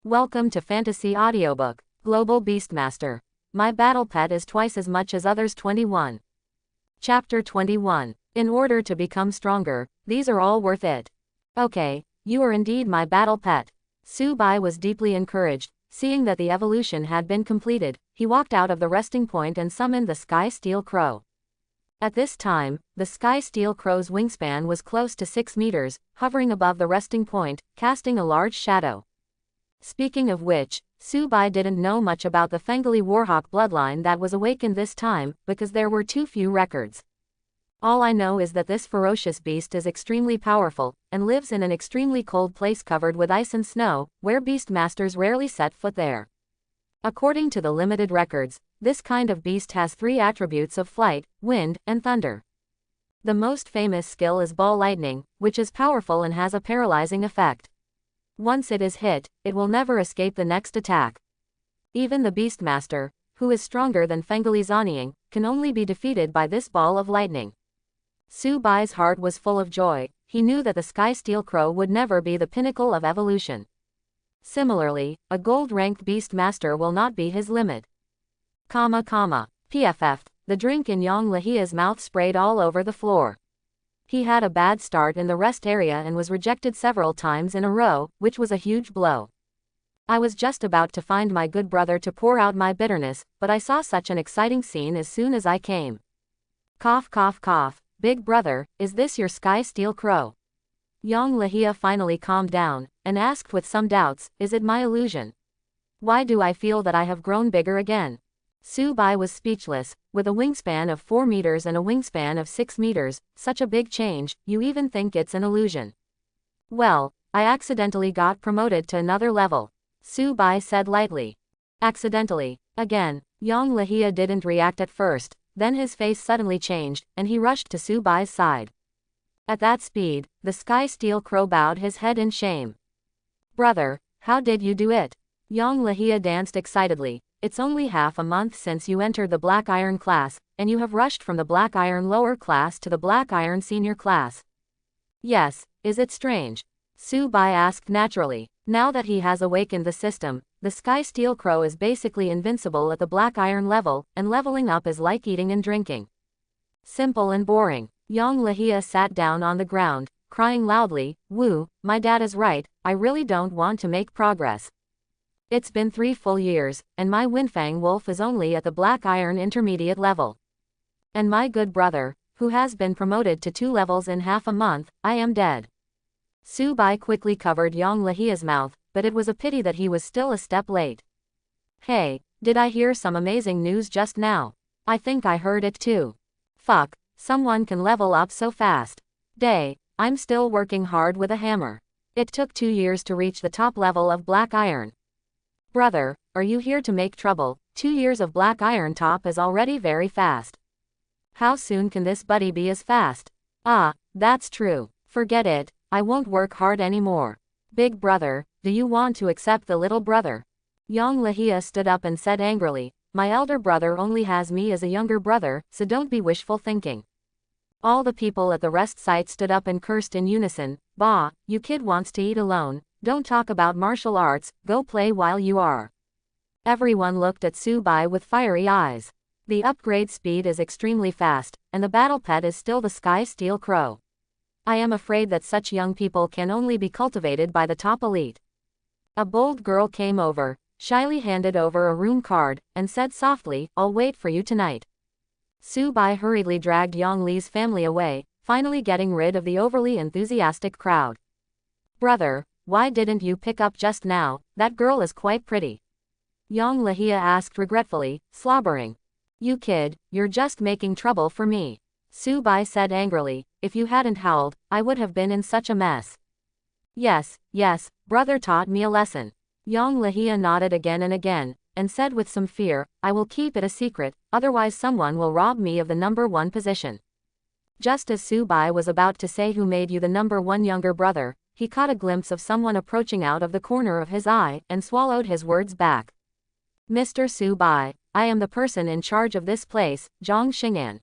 Welcome to Fantasy Audiobook, Global Beastmaster. My battle pet is twice as much as others. 21. Chapter 21. In order to become stronger, these are all worth it. Okay, you are indeed my battle pet. Su-bai was deeply encouraged. Seeing that the evolution had been completed, he walked out of the resting point and summoned the Sky Steel Crow. At this time, the Sky Steel Crow's wingspan was close to 6 meters, hovering above the resting point, casting a large shadow. Speaking of which, Su-bai didn't know much about the Fengali Warhawk bloodline that was awakened this time, because there were too few records. All I know is that this ferocious beast is extremely powerful, and lives in an extremely cold place covered with ice and snow, where Beastmasters rarely set foot there. According to the limited records, this kind of beast has 3 attributes of flight, wind, and thunder. The most famous skill is ball lightning, which is powerful and has a paralyzing effect. Once it is hit, it will never escape the next attack. Even the Beastmaster, who is stronger than Fengali Zanying, can only be defeated by this ball of lightning. Su-bai's heart was full of joy. He knew that the Sky Steel Crow would never be the pinnacle of evolution. Similarly, a gold-ranked Beastmaster will not be his limit. PFF, the drink in Yang Lahia's mouth sprayed all over the floor. He had a bad start in the rest area and was rejected several times in a row, which was a huge blow. I was just about to find my good brother to pour out my bitterness, but I saw such an exciting scene as soon as I came. Cough cough cough, big brother, is this your Sky Steel Crow? Yang Lahia finally calmed down, and asked with some doubts, is it my illusion? Why do I feel that I have grown bigger again? Su-bai was speechless. With a wingspan of 4 meters and a wingspan of 6 meters, such a big change, you even think it's an illusion. Well, I accidentally got promoted to another level, Su-bai said lightly. Accidentally, again. Yang Lahia didn't react at first, then his face suddenly changed, and he rushed to Su-bai's side. At that speed, the Sky Steel Crow bowed his head in shame. Brother, how did you do it? Yang Lahia danced excitedly. It's only half a month since you entered the Black Iron class, and you have rushed from the Black Iron lower class to the Black Iron senior class. Yes, is it strange? Su-bai asked naturally. Now that he has awakened the system, the Sky Steel Crow is basically invincible at the Black Iron level, and leveling up is like eating and drinking. Simple and boring. Yang Lahia sat down on the ground, crying loudly, Woo, my dad is right, I really don't want to make progress. It's been 3 full years, and my Winfang Wolf is only at the Black Iron intermediate level. And my good brother, who has been promoted to 2 levels in half a month, I am dead. Su-bai quickly covered Yang Lahia's mouth, but it was a pity that he was still a step late. Hey, did I hear some amazing news just now? I think I heard it too. Fuck, someone can level up so fast. I'm still working hard with a hammer. It took 2 years to reach the top level of Black Iron. Brother, are you here to make trouble? 2 years of Black Iron top is already very fast. How soon can this buddy be as fast? Ah, that's true. Forget it, I won't work hard anymore. Big brother, do you want to accept the little brother? Yang Lahia stood up and said angrily, my elder brother only has me as a younger brother, so don't be wishful thinking. All the people at the rest site stood up and cursed in unison, Bah, you kid wants to eat alone. Don't talk about martial arts, go play while you are. Everyone looked at Su-bai with fiery eyes. The upgrade speed is extremely fast, and the battle pet is still the Sky Steel Crow. I am afraid that such young people can only be cultivated by the top elite. A bold girl came over, shyly handed over a rune card, and said softly, I'll wait for you tonight. Su-bai hurriedly dragged Yang Li's family away, finally getting rid of the overly enthusiastic crowd. Brother, why didn't you pick up just now? That girl is quite pretty. Yang Lahia asked regretfully, slobbering. You kid, you're just making trouble for me. Su-bai said angrily, if you hadn't howled, I would have been in such a mess. Yes, brother taught me a lesson. Yang Lahia nodded again and again, and said with some fear, I will keep it a secret, otherwise someone will rob me of the number 1 position. Just as Su-bai was about to say who made you the number 1 younger brother, he caught a glimpse of someone approaching out of the corner of his eye, and swallowed his words back. Mr. Su-bai, I am the person in charge of this place, Zhang Xing'an.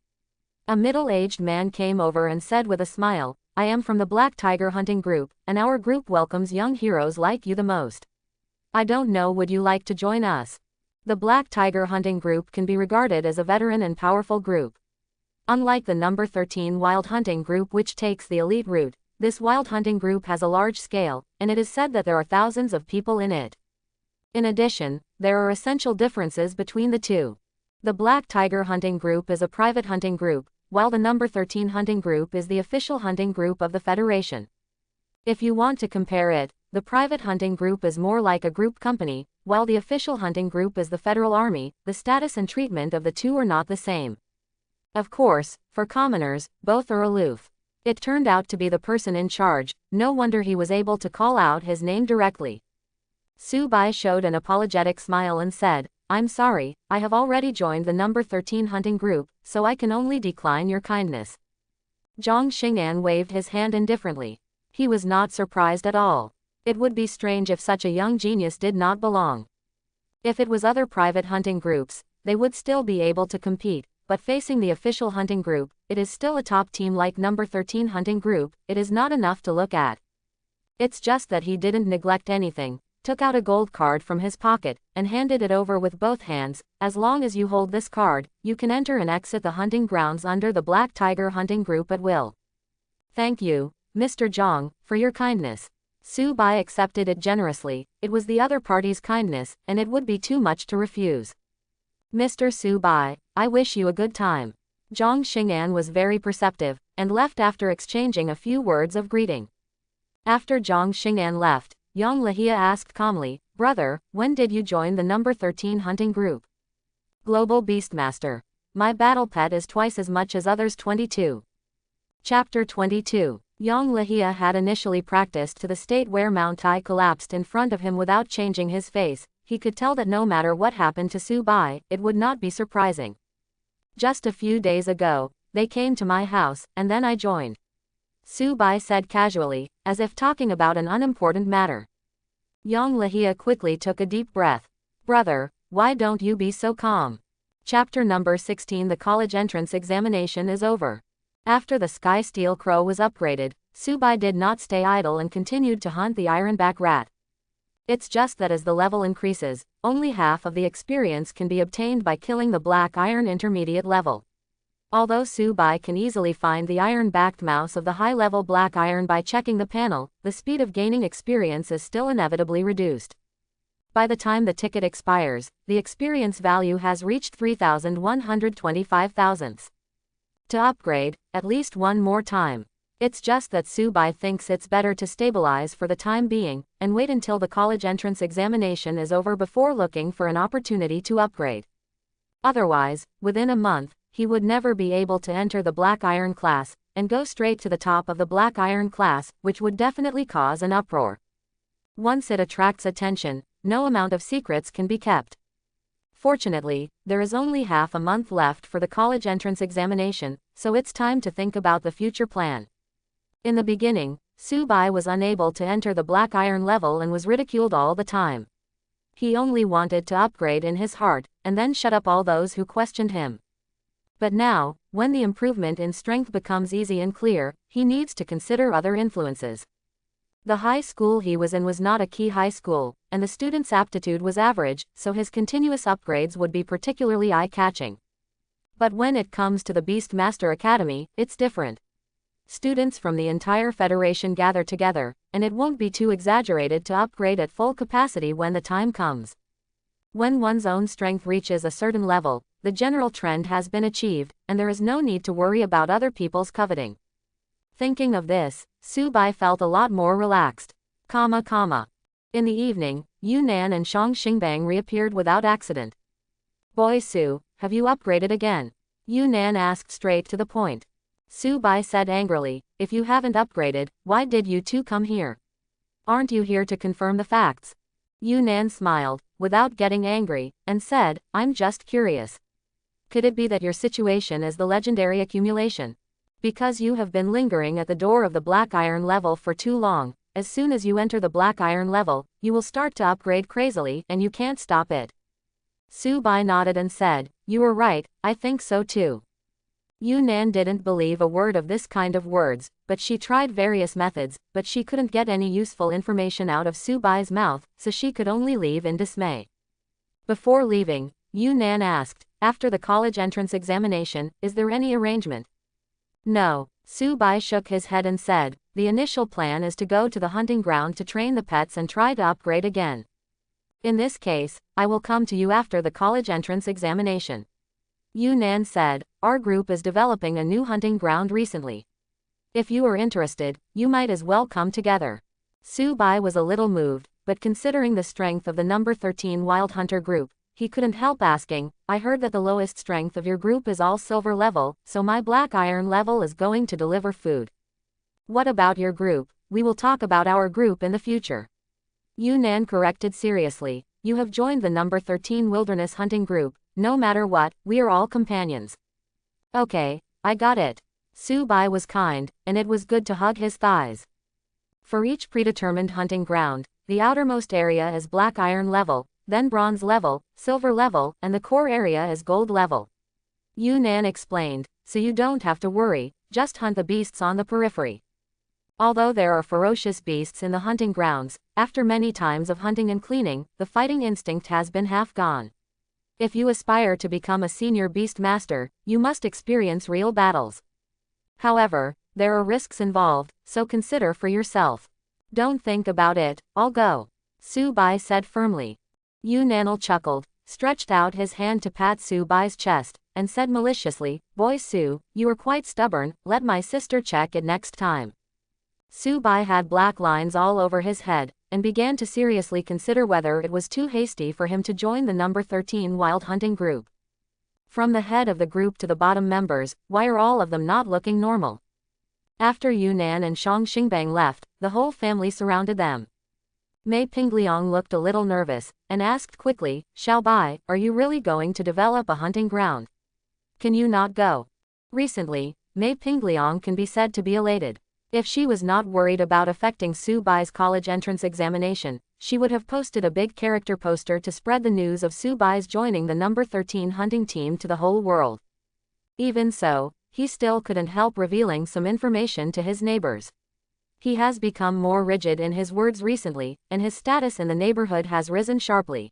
A middle-aged man came over and said with a smile, I am from the Black Tiger Hunting Group, and our group welcomes young heroes like you the most. I don't know, would you like to join us? The Black Tiger Hunting Group can be regarded as a veteran and powerful group. Unlike the number 13 Wild Hunting Group, which takes the elite route, this Wild Hunting Group has a large scale, and it is said that there are thousands of people in it. In addition, there are essential differences between the two. The Black Tiger Hunting Group is a private hunting group, while the number 13 Hunting Group is the official hunting group of the Federation. If you want to compare it, the private hunting group is more like a group company, while the official hunting group is the Federal Army. The status and treatment of the two are not the same. Of course, for commoners, both are aloof. It turned out to be the person in charge, no wonder he was able to call out his name directly. Su Bai showed an apologetic smile and said, I'm sorry, I have already joined the number 13 hunting group, so I can only decline your kindness. Zhang Xing'an waved his hand indifferently. He was not surprised at all. It would be strange if such a young genius did not belong. If it was other private hunting groups, they would still be able to compete, but facing the official hunting group, it is still a top team like number 13 hunting group. It is not enough to look at. It's just that he didn't neglect anything, took out a gold card from his pocket, and handed it over with both hands. As long as you hold this card, you can enter and exit the hunting grounds under the Black Tiger Hunting Group at will. Thank you, Mr. Zhang, for your kindness. Su Bai accepted it generously. It was the other party's kindness, and it would be too much to refuse. Mr. Su Bai, I wish you a good time. Zhang Xing'an was very perceptive, and left after exchanging a few words of greeting. After Zhang Xing'an left, Yang Lahia asked calmly, Brother, when did you join the number 13 hunting group? Global Beastmaster. My battle pet is twice as much as others. 22. Chapter 22. Yang Lahia had initially practiced to the state where Mount Tai collapsed in front of him without changing his face. He could tell that no matter what happened to Su Bai, it would not be surprising. Just a few days ago, they came to my house, and then I joined. Su Bai said casually, as if talking about an unimportant matter. Yang Lahia quickly took a deep breath. Brother, why don't you be so calm? Chapter number 16. The college entrance examination is over. After the Sky Steel Crow was upgraded, Su Bai did not stay idle and continued to hunt the ironback rat. It's just that as the level increases, only half of the experience can be obtained by killing the black iron intermediate level. Although Su Bai can easily find the iron-backed mouse of the high-level black iron by checking the panel, the speed of gaining experience is still inevitably reduced. By the time the ticket expires, the experience value has reached 3,125 thousandths. To upgrade, at least one more time. It's just that Su Bai thinks it's better to stabilize for the time being, and wait until the college entrance examination is over before looking for an opportunity to upgrade. Otherwise, within a month, he would never be able to enter the black iron class, and go straight to the top of the black iron class, which would definitely cause an uproar. Once it attracts attention, no amount of secrets can be kept. Fortunately, there is only half a month left for the college entrance examination, so it's time to think about the future plan. In the beginning, Su Bai was unable to enter the black iron level and was ridiculed all the time. He only wanted to upgrade in his heart, and then shut up all those who questioned him. But now, when the improvement in strength becomes easy and clear, he needs to consider other influences. The high school he was in was not a key high school, and the student's aptitude was average, so his continuous upgrades would be particularly eye-catching. But when it comes to the Beastmaster Academy, it's different. Students from the entire Federation gather together, and it won't be too exaggerated to upgrade at full capacity when the time comes. When one's own strength reaches a certain level, the general trend has been achieved, and there is no need to worry about other people's coveting. Thinking of this, Su Bai felt a lot more relaxed. In the evening, Yunnan and Shang Xingbang reappeared without accident. Boy Su, have you upgraded again? Yunnan asked straight to the point. Su Bai said angrily, if you haven't upgraded, why did you two come here? Aren't you here to confirm the facts? Yunnan smiled, without getting angry, and said, I'm just curious. Could it be that your situation is the legendary accumulation? Because you have been lingering at the door of the black iron level for too long, as soon as you enter the black iron level, you will start to upgrade crazily and you can't stop it. Su Bai nodded and said, you are right, I think so too. Yunnan didn't believe a word of this kind of words, but she tried various methods, but she couldn't get any useful information out of Subai's mouth, so she could only leave in dismay. Before leaving, Yunnan asked, after the college entrance examination, is there any arrangement? No. Subai shook his head and said, the initial plan is to go to the hunting ground to train the pets and try to upgrade again. In this case, I will come to you after the college entrance examination. Yunnan said, our group is developing a new hunting ground recently. If you are interested, you might as well come together. Subai was a little moved, but considering the strength of the number 13 Wild Hunter group, he couldn't help asking, I heard that the lowest strength of your group is all silver level, so my black iron level is going to deliver food. What about your group? We will talk about our group in the future. Yunnan corrected seriously, you have joined the number 13 wilderness hunting group, no matter what, we are all companions. Okay, I got it. Subai was kind, and it was good to hug his thighs. For each predetermined hunting ground, the outermost area is black iron level, then bronze level, silver level, and the core area is gold level. Yunnan explained, so you don't have to worry, just hunt the beasts on the periphery. Although there are ferocious beasts in the hunting grounds, after many times of hunting and cleaning, the fighting instinct has been half gone. If you aspire to become a senior Beastmaster, you must experience real battles. However, there are risks involved, so consider for yourself. Don't think about it, I'll go. Subai said firmly. Yunnan chuckled, stretched out his hand to pat Subai's chest, and said maliciously, Boy Su, you are quite stubborn, let my sister check it next time. Subai had black lines all over his head, and began to seriously consider whether it was too hasty for him to join the number 13 wild hunting group. From the head of the group to the bottom members, why are all of them not looking normal? After Yunnan and Shang Xingbang left, the whole family surrounded them. Mei Pingliang looked a little nervous, and asked quickly, Xiaobai, are you really going to develop a hunting ground? Can you not go? Recently, Mei Pingliang can be said to be elated. If she was not worried about affecting Subai's college entrance examination, she would have posted a big character poster to spread the news of Subai's joining the number 13 hunting team to the whole world. Even so, he still couldn't help revealing some information to his neighbors. He has become more rigid in his words recently, and his status in the neighborhood has risen sharply.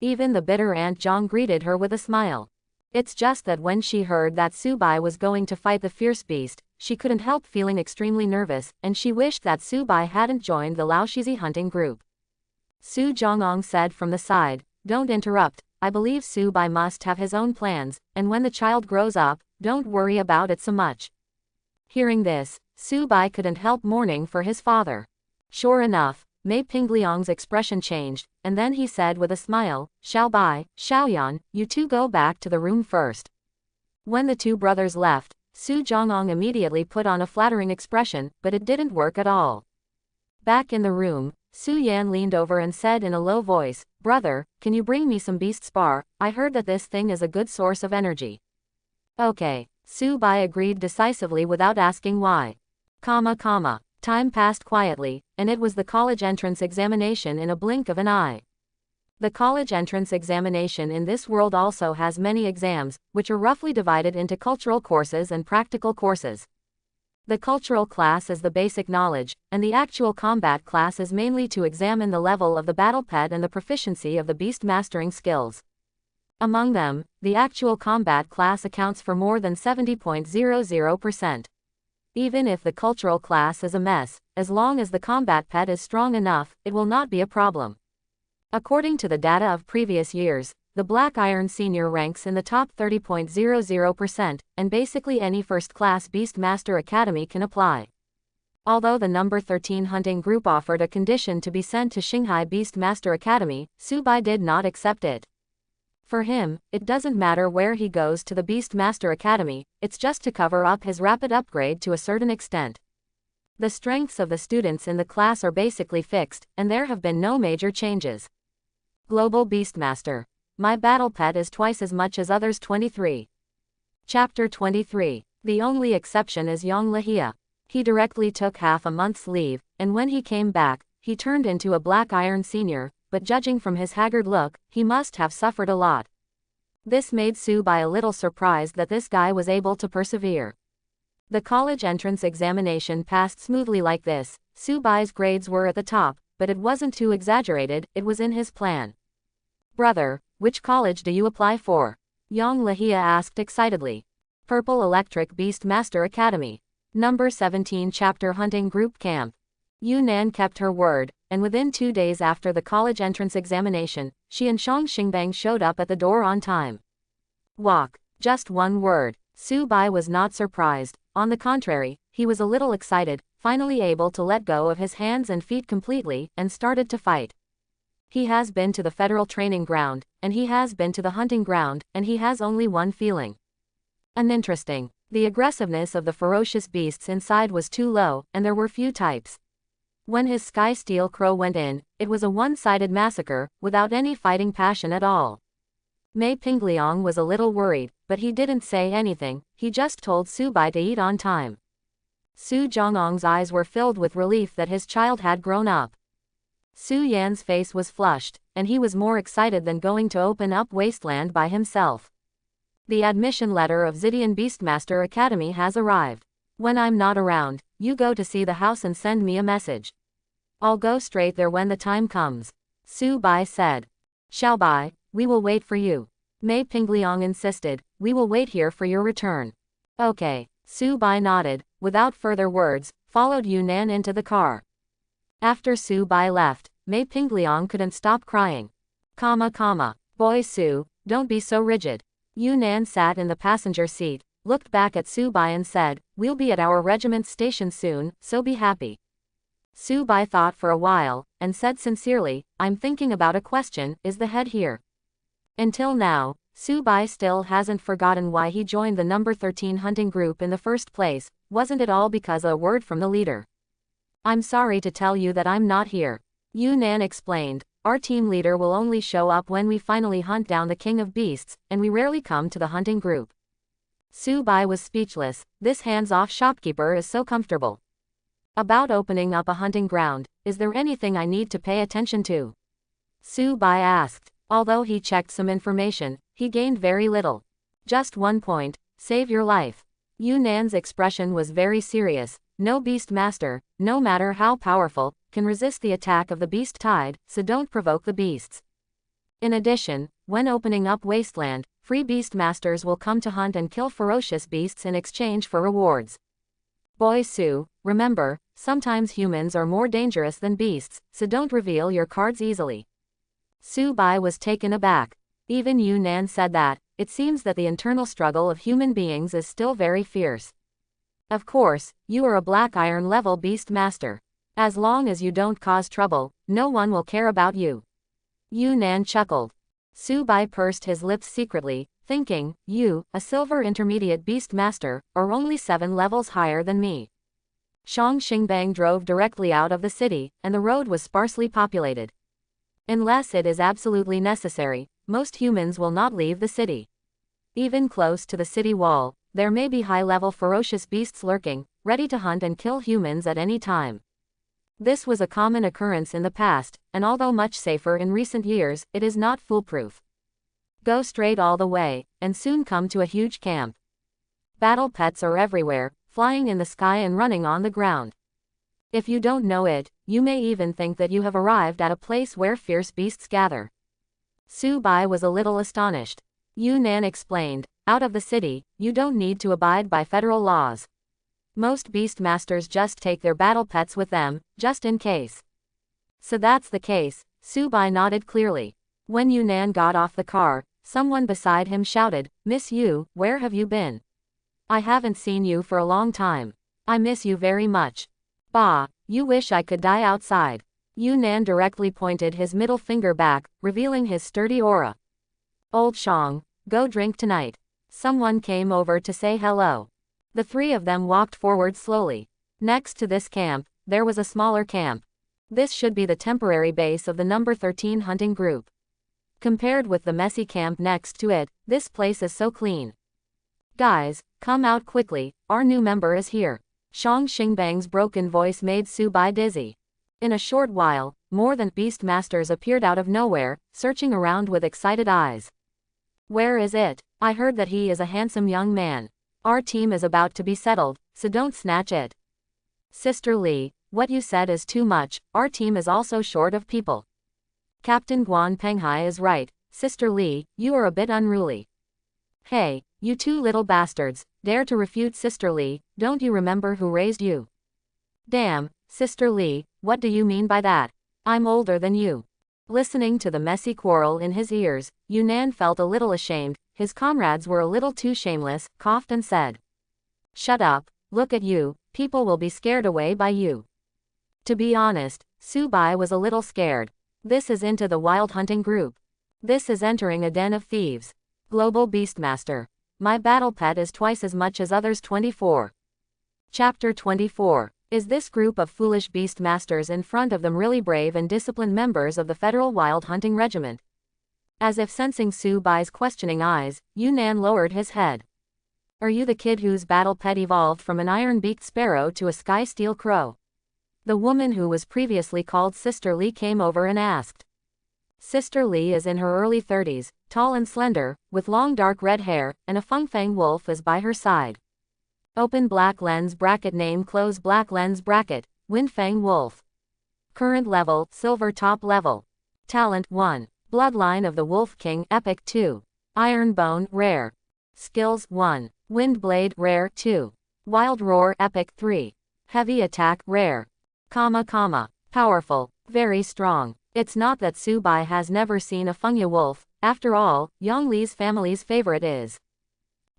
Even the bitter Aunt Zhang greeted her with a smile. It's just that when she heard that Subai was going to fight the fierce beast, she couldn't help feeling extremely nervous, and she wished that Subai hadn't joined the Laoshizi hunting group. Su Zhongong said from the side, don't interrupt, I believe Subai must have his own plans, and when the child grows up, don't worry about it so much. Hearing this, Subai couldn't help mourning for his father. Sure enough, Mei Pingliang's expression changed, and then he said with a smile, Xiaobai, Xiaoyan, you two go back to the room first. When the two brothers left, Su Zhongong immediately put on a flattering expression, but it didn't work at all. Back in the room, Su Yan leaned over and said in a low voice, Brother, can you bring me some beast spar? I heard that this thing is a good source of energy. Okay. Subai agreed decisively without asking why. Time passed quietly, and it was the college entrance examination in a blink of an eye. The college entrance examination in this world also has many exams, which are roughly divided into cultural courses and practical courses. The cultural class is the basic knowledge, and the actual combat class is mainly to examine the level of the battle pet and the proficiency of the beast mastering skills. Among them, the actual combat class accounts for more than 70.00%. Even if the cultural class is a mess, as long as the combat pet is strong enough, it will not be a problem. According to the data of previous years, the Black Iron Senior ranks in the top 30.00%, and basically any first-class Beastmaster Academy can apply. Although the number 13 hunting group offered a condition to be sent to Shanghai Beastmaster Academy, Subai did not accept it. For him, it doesn't matter where he goes to the Beastmaster Academy, it's just to cover up his rapid upgrade to a certain extent. The strengths of the students in the class are basically fixed, and there have been no major changes. Global Beastmaster. My battle pet is twice as much as others. 23. Chapter 23. The only exception is Yang Lahia. He directly took half a month's leave, and when he came back, he turned into a Black Iron Senior, but judging from his haggard look, he must have suffered a lot. This made Su-bai a little surprised that this guy was able to persevere. The college entrance examination passed smoothly like this. Su-bai's grades were at the top, but it wasn't too exaggerated, it was in his plan. Brother, which college do you apply for? Yang Lahia asked excitedly. Purple Electric Beastmaster Academy. Number 17 Chapter Hunting Group Camp. Yunnan kept her word, and within 2 days after the college entrance examination, she and Shang Xingbang showed up at the door on time. Walk. Just one word. Su-bai was not surprised, on the contrary, he was a little excited, finally able to let go of his hands and feet completely, and started to fight. He has been to the federal training ground, and he has been to the hunting ground, and he has only one feeling. Uninteresting. The aggressiveness of the ferocious beasts inside was too low, and there were few types. When his Sky Steel Crow went in, it was a one-sided massacre, without any fighting passion at all. Mei Pingliang was a little worried, but he didn't say anything, he just told Su-bai to eat on time. Su Zhongong's eyes were filled with relief that his child had grown up. Su Yan's face was flushed, and he was more excited than going to open up Wasteland by himself. The admission letter of Xidian Beastmaster Academy has arrived. When I'm not around, you go to see the house and send me a message. I'll go straight there when the time comes. Su-bai said. Xiaobai, we will wait for you. Mei Pingliang insisted, we will wait here for your return. Okay. Su-bai nodded, without further words, followed Yunnan into the car. After Su-bai left, Mei Pingliang couldn't stop crying. Boy Su, don't be so rigid. Yunnan sat in the passenger seat, looked back at Su-bai and said, we'll be at our regiment's station soon, so be happy. Su-bai thought for a while, and said sincerely, I'm thinking about a question, is the head here? Until now, Su-bai still hasn't forgotten why he joined the number 13 hunting group in the first place, wasn't it all because of a word from the leader? I'm sorry to tell you that I'm not here. Yunnan explained, our team leader will only show up when we finally hunt down the king of beasts, and we rarely come to the hunting group. Su-bai was speechless, this hands-off shopkeeper is so comfortable. About opening up a hunting ground, is there anything I need to pay attention to? Su-bai asked. Although he checked some information, he gained very little. Just one point, save your life. Yunnan's expression was very serious. No Beastmaster, no matter how powerful, can resist the attack of the beast tide, so don't provoke the beasts. In addition, when opening up Wasteland, free Beastmasters will come to hunt and kill ferocious beasts in exchange for rewards. Boy Su, remember, sometimes humans are more dangerous than beasts, so don't reveal your cards easily. Su-bai was taken aback. Even Yunnan said that, it seems that the internal struggle of human beings is still very fierce. Of course, you are a black iron level Beastmaster. As long as you don't cause trouble, no one will care about you. Yunnan chuckled. Su-bai pursed his lips secretly, thinking, you, a silver intermediate Beastmaster, are only 7 levels higher than me. Shang Xingbang drove directly out of the city, and the road was sparsely populated. Unless it is absolutely necessary, most humans will not leave the city. Even close to the city wall, there may be high-level ferocious beasts lurking, ready to hunt and kill humans at any time. This was a common occurrence in the past, and although much safer in recent years, it is not foolproof. Go straight all the way, and soon come to a huge camp. Battle pets are everywhere, flying in the sky and running on the ground. If you don't know it, you may even think that you have arrived at a place where fierce beasts gather. Su-bai was a little astonished. Yunnan explained, out of the city, you don't need to abide by federal laws. Most Beastmasters just take their battle pets with them, just in case. So that's the case, Su-bai nodded clearly. When Yunnan got off the car, someone beside him shouted, Miss Yu, where have you been? I haven't seen you for a long time. I miss you very much. Bah, you wish I could die outside. Yunnan directly pointed his middle finger back, revealing his sturdy aura. Old Shang, go drink tonight. Someone came over to say hello. The 3 of them walked forward slowly. Next to this camp, there was a smaller camp. This should be the temporary base of the number 13 hunting group. Compared with the messy camp next to it, this place is so clean. Guys, come out quickly, our new member is here. Shang Xingbang's broken voice made Su-bai dizzy. In a short while, more than Beastmasters appeared out of nowhere, searching around with excited eyes. Where is it? I heard that he is a handsome young man. Our team is about to be settled, so don't snatch it. Sister Lee, what you said is too much, our team is also short of people. Captain Guan Penghai is right, Sister Lee, you are a bit unruly. Hey, you two little bastards, dare to refute Sister Lee, don't you remember who raised you? Damn, Sister Lee, what do you mean by that? I'm older than you. Listening to the messy quarrel in his ears, Yunnan felt a little ashamed, his comrades were a little too shameless, coughed and said. Shut up, look at you, people will be scared away by you. To be honest, Su Bai was a little scared. This is into the wild hunting group. This is entering a den of thieves. Global Beastmaster. My battle pet is twice as much as others. 24. Chapter 24. Is this group of foolish Beastmasters in front of them really brave and disciplined members of the Federal Wild Hunting Regiment? As if sensing Su Bai's questioning eyes, Yunnan lowered his head. Are you the kid whose battle pet evolved from an iron-beaked sparrow to a sky-steel crow? The woman who was previously called Sister Lee came over and asked. Sister Lee is in her early 30s, tall and slender, with long dark red hair, and a feng-fang wolf is by her side. Open black lens bracket name close black lens bracket, Windfang Wolf. Current level, silver top level. Talent 1. Bloodline of the Wolf King epic 2. Iron Bone rare. Skills 1. Wind Blade rare 2. Wild Roar epic 3. Heavy attack rare. Powerful, very strong. It's not that Su Bai has never seen a fengya wolf, after all, Yang Li's family's favorite is.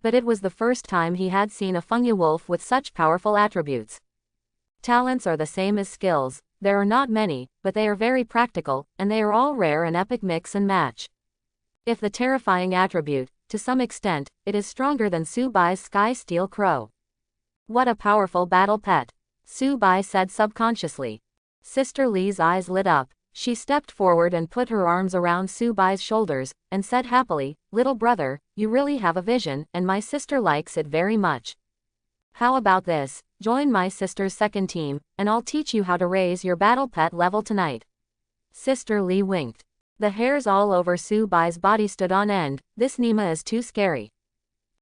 But it was the first time he had seen a fengya wolf with such powerful attributes. Talents are the same as skills, there are not many, but they are very practical, and they are all rare and epic mix and match. If the terrifying attribute, to some extent, it is stronger than Su Bai's Sky Steel Crow. What a powerful battle pet, Su Bai said subconsciously. Sister Lee's eyes lit up, she stepped forward and put her arms around Su Bai's shoulders, and said happily, little brother, you really have a vision, and my sister likes it very much. How about this, join my sister's second team, and I'll teach you how to raise your battle pet level tonight. Sister Lee winked. The hairs all over Su Bai's body stood on end, this Nima is too scary.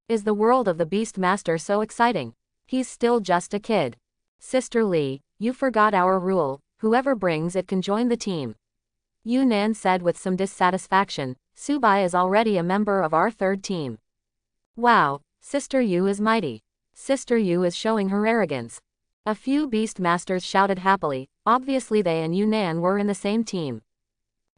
Is the world of the Beastmaster so exciting? He's still just a kid. Sister Lee, you forgot our rule, whoever brings it can join the team. Yunnan said with some dissatisfaction, Su Bai is already a member of our third team. Wow, Sister Yu is mighty. Sister Yu is showing her arrogance. A few Beastmasters shouted happily, obviously they and Yunnan were in the same team.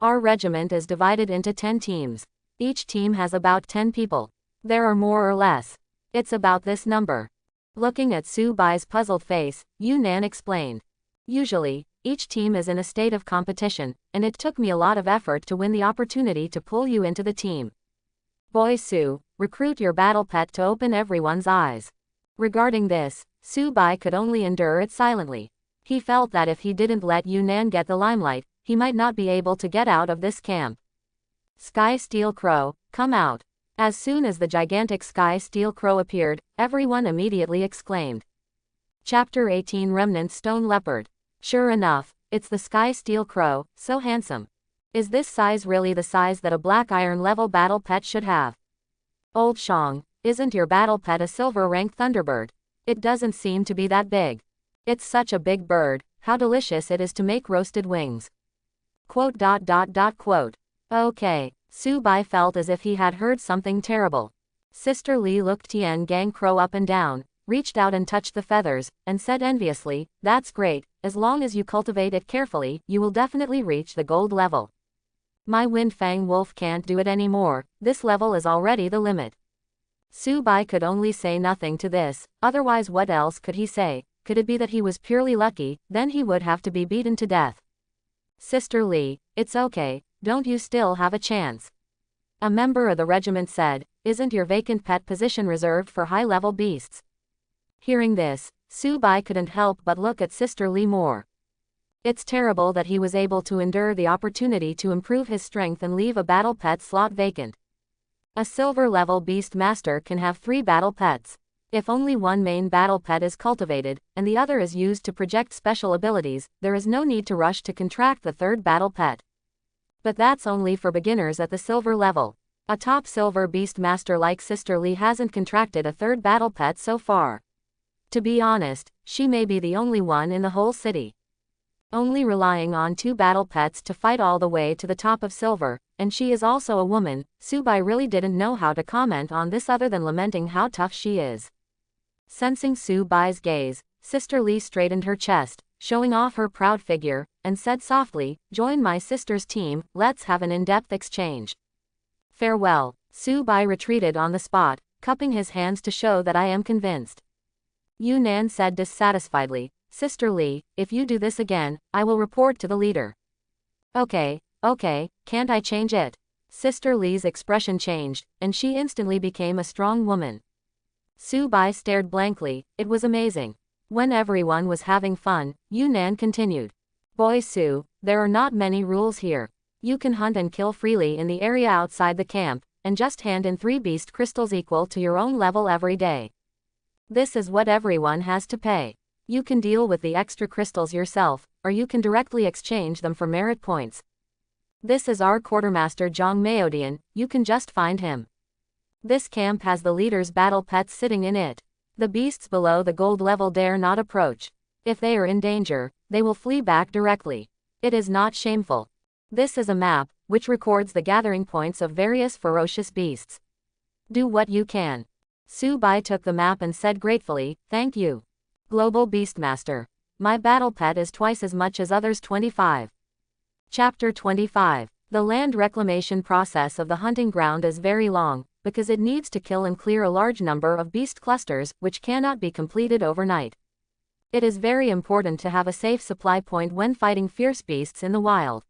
Our regiment is divided into 10 teams. Each team has about 10 people. There are more or less. It's about this number. Looking at Su Bai's puzzled face, Yunnan explained. Usually, each team is in a state of competition, and it took me a lot of effort to win the opportunity to pull you into the team. Boy Su, recruit your battle pet to open everyone's eyes. Regarding this, Su Bai could only endure it silently. He felt that if he didn't let Yunnan get the limelight, he might not be able to get out of this camp. Sky Steel Crow, come out. As soon as the gigantic Sky Steel Crow appeared, everyone immediately exclaimed. Chapter 18 Remnant Stone Leopard. Sure enough, it's the Sky Steel Crow, so handsome. Is this size really the size that a black iron level battle pet should have? Old Shang, isn't your battle pet a silver rank Thunderbird? It doesn't seem to be that big. It's such a big bird, how delicious it is to make roasted wings. Quote. Okay, Su Bai felt as if he had heard something terrible. Sister Lee looked Tian Gang Crow up and down, reached out and touched the feathers, and said enviously, that's great, as long as you cultivate it carefully, you will definitely reach the gold level. My Windfang Wolf can't do it anymore, this level is already the limit. Su Bai could only say nothing to this, otherwise what else could he say? Could it be that he was purely lucky, then he would have to be beaten to death. Sister Lee, it's okay, don't you still have a chance? A member of the regiment said, isn't your vacant pet position reserved for high-level beasts? Hearing this, Su Bai couldn't help but look at Sister Lee more. It's terrible that he was able to endure the opportunity to improve his strength and leave a battle pet slot vacant. A silver-level Beastmaster can have 3 battle pets. If only one main battle pet is cultivated, and the other is used to project special abilities, there is no need to rush to contract the third battle pet. But that's only for beginners at the silver level. A top silver Beastmaster like Sister Lee hasn't contracted a third battle pet so far. To be honest, she may be the only one in the whole city. Only relying on 2 battle pets to fight all the way to the top of silver, and she is also a woman. Subai really didn't know how to comment on this other than lamenting how tough she is. Sensing Subai's gaze, Sister Lee straightened her chest, showing off her proud figure, and said softly, "Join my sister's team, let's have an in-depth exchange." "Farewell." Subai retreated on the spot, cupping his hands to show that I am convinced. Yunnan said dissatisfiedly, "Sister Lee, if you do this again, I will report to the leader." Okay, can't I change it?" Sister Lee's expression changed, and she instantly became a strong woman. Subai stared blankly. It was amazing. When everyone was having fun, Yunnan continued. "Boy Su, there are not many rules here. You can hunt and kill freely in the area outside the camp, and just hand in 3 beast crystals equal to your own level every day. This is what everyone has to pay. You can deal with the extra crystals yourself, or you can directly exchange them for merit points. This is our quartermaster Zhang Maodian, you can just find him. This camp has the leader's battle pets sitting in it. The beasts below the gold level dare not approach. If they are in danger, they will flee back directly. It is not shameful. This is a map, which records the gathering points of various ferocious beasts. Do what you can." Subai took the map and said gratefully, "Thank you. Global Beastmaster. My battle pet is twice as much as others." 25. Chapter 25. The land reclamation process of the hunting ground is very long, because it needs to kill and clear a large number of beast clusters, which cannot be completed overnight. It is very important to have a safe supply point when fighting fierce beasts in the wild.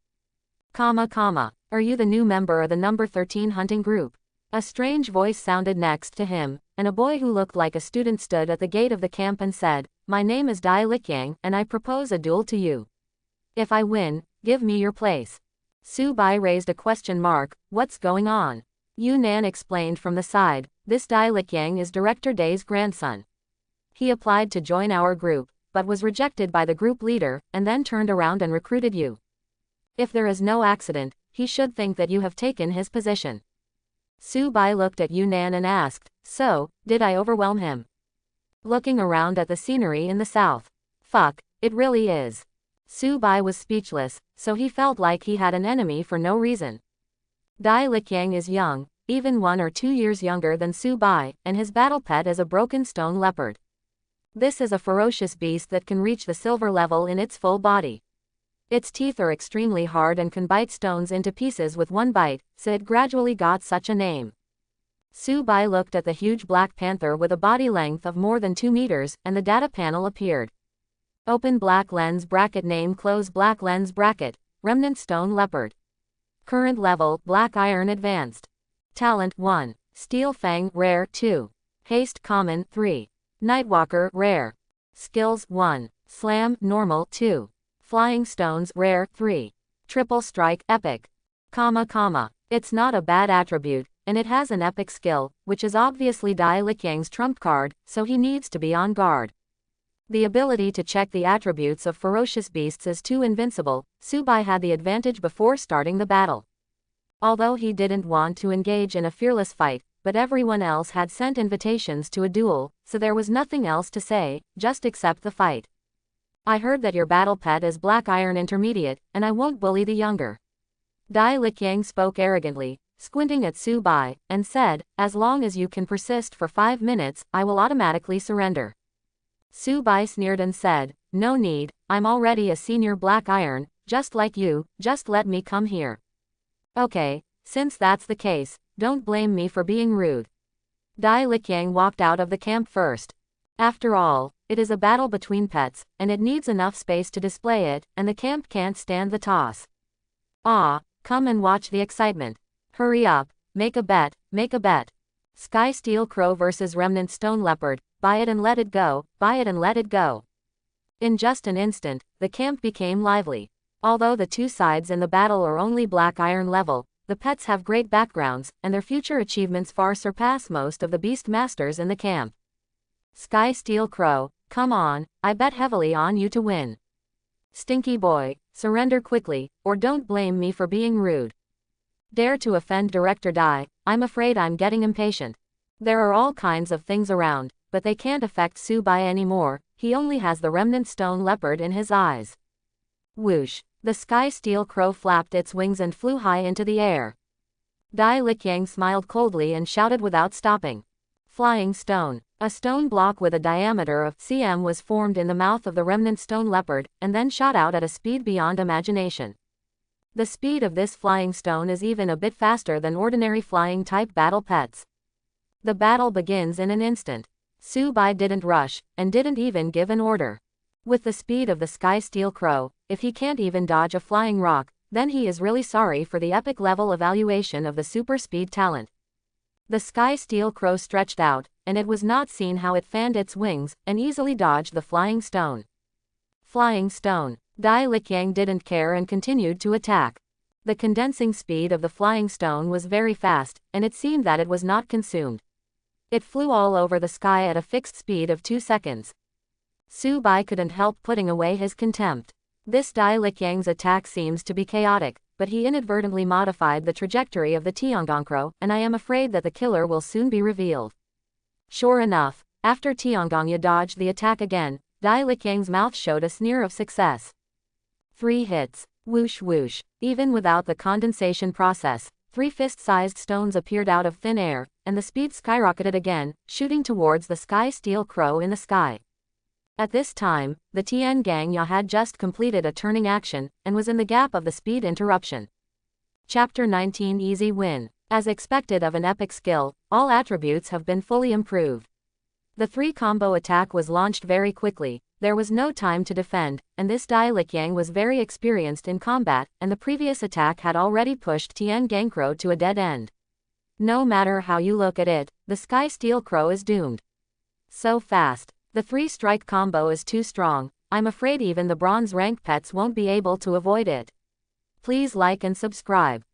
Are you the new member of the number 13 hunting group?" A strange voice sounded next to him, and a boy who looked like a student stood at the gate of the camp and said, "My name is Dai Likyang, and I propose a duel to you. If I win, give me your place." Subai raised a question mark. "What's going on?" Yunnan explained from the side, "This Dai Likyang is Director Dai's grandson. He applied to join our group, but was rejected by the group leader, and then turned around and recruited you. If there is no accident, he should think that you have taken his position." Subai looked at Yunnan and asked, "So, did I overwhelm him?" Looking around at the scenery in the south. "Fuck, it really is." Subai was speechless, so he felt like he had an enemy for no reason. Dai Likyang is young, even 1 or 2 years younger than Subai, and his battle pet is a broken stone leopard. This is a ferocious beast that can reach the silver level in its full body. Its teeth are extremely hard and can bite stones into pieces with one bite, so it gradually got such a name. Subai looked at the huge black panther with a body length of more than 2 meters, and the data panel appeared. Open black lens bracket, name close black lens bracket, remnant stone leopard. Current level, black iron advanced. Talent 1. Steel Fang rare 2. Haste common 3. Nightwalker rare. Skills 1. Slam normal 2. Flying stones rare 3. Triple strike epic. It's not a bad attribute, and it has an epic skill, which is obviously Dai Likyang's trump card, so he needs to be on guard. The ability to check the attributes of ferocious beasts is too invincible. Subai had the advantage before starting the battle. Although he didn't want to engage in a fearless fight, but everyone else had sent invitations to a duel, so there was nothing else to say, just accept the fight. "I heard that your battle pet is Black Iron Intermediate, and I won't bully the younger." Dai Likyang spoke arrogantly, squinting at Subai, and said, "As long as you can persist for 5 minutes, I will automatically surrender." Subai sneered and said, "No need, I'm already a senior Black Iron, just like you, just let me come here." "Okay, since that's the case, don't blame me for being rude." Dai Likyang walked out of the camp first. After all, it is a battle between pets, and it needs enough space to display it, and the camp can't stand the toss. Come and watch the excitement. Hurry up, make a bet, make a bet. Sky Steel Crow vs Remnant Stone Leopard, buy it and let it go, buy it and let it go. In just an instant, the camp became lively. Although the two sides in the battle are only Black Iron level, the pets have great backgrounds, and their future achievements far surpass most of the Beastmasters in the camp. Sky Steel Crow, come on, I bet heavily on you to win. Stinky boy, surrender quickly, or don't blame me for being rude. Dare to offend Director Dai, I'm afraid I'm getting impatient. There are all kinds of things around, but they can't affect Subai anymore, he only has the remnant stone leopard in his eyes. Whoosh! The sky steel crow flapped its wings and flew high into the air. Dai Liqiang smiled coldly and shouted without stopping. Flying stone. A stone block with a diameter of cm was formed in the mouth of the remnant stone leopard, and then shot out at a speed beyond imagination. The speed of this flying stone is even a bit faster than ordinary flying type battle pets. The battle begins in an instant. Subai didn't rush, and didn't even give an order. With the speed of the sky steel crow, if he can't even dodge a flying rock, then he is really sorry for the epic level evaluation of the super speed talent. The sky steel crow stretched out, and it was not seen how it fanned its wings, and easily dodged the flying stone. Flying stone. Dai Liqiang didn't care and continued to attack. The condensing speed of the flying stone was very fast, and it seemed that it was not consumed. It flew all over the sky at a fixed speed of 2 seconds. Subai couldn't help putting away his contempt. This Dai Liqiang's attack seems to be chaotic, but he inadvertently modified the trajectory of the Tiangongkro, and I am afraid that the killer will soon be revealed. Sure enough, after Tiangongya dodged the attack again, Dai Liqiang's mouth showed a sneer of success. 3 hits. Whoosh whoosh. Even without the condensation process, 3 fist-sized stones appeared out of thin air, and the speed skyrocketed again, shooting towards the sky steel crow in the sky. At this time, the Tian Gangya had just completed a turning action, and was in the gap of the speed interruption. Chapter 19 Easy Win. As expected of an epic skill, all attributes have been fully improved. The 3-combo attack was launched very quickly, there was no time to defend, and this Dai Liqiang was very experienced in combat, and the previous attack had already pushed Tian Gangkro to a dead end. No matter how you look at it, the Sky Steel Crow is doomed. So fast. The 3-strike combo is too strong, I'm afraid even the bronze rank pets won't be able to avoid it. Please like and subscribe.